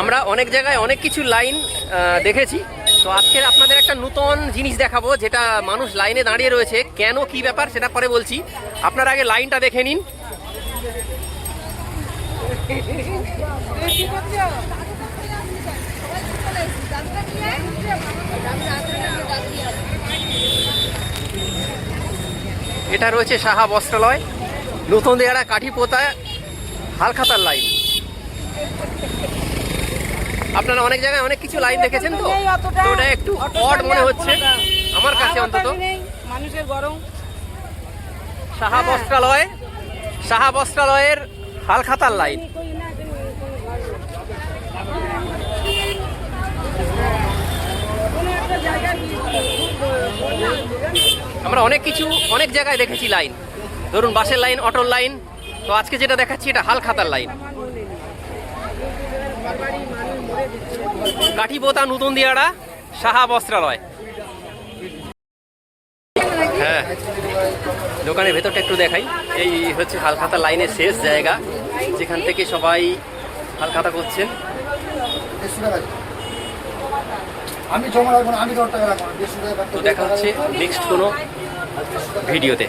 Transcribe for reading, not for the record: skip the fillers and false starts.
আমরা অনেক জায়গায় অনেক কিছু লাইন দেখেছি, তো আজকে আপনাদের একটা নতুন জিনিস দেখাবো, যেটা মানুষ লাইনে দাঁড়িয়ে রয়েছে। কেন, কি ব্যাপার সেটা পরে বলছি, আপনারা আগে লাইনটা দেখে নিন। এটা রয়েছে সাহা বস্ত্রালয়, নতুন দেয়ারা কাঠিপোতা হালখাতার লাইন। আপনারা অনেক জায়গায় অনেক কিছু লাইন দেখেছেন, তো ওটা একটু অড মনে হচ্ছে আমার কাছে অন্তত। মানুষের গরম। সাহা বস্ত্রালয়ের হালখাতার লাইন। আমরা অনেক জায়গায় দেখেছি লাইন, ধরুন বাসের লাইন, অটোর লাইন। তো আজকে যেটা দেখাচ্ছি এটা হালখাতার লাইন। কাঠিপোতা নতুন দিয়াড়া সাহা বস্ত্রালয়। হ্যাঁ, দোকানের ভেতরটা একটু দেখাই। এই হচ্ছে হালখাতা লাইনের শেষ জায়গা, যেখান থেকে সবাই হালখাতা করছেন। তো দেখা হচ্ছে নেক্সট কোনো ভিডিওতে।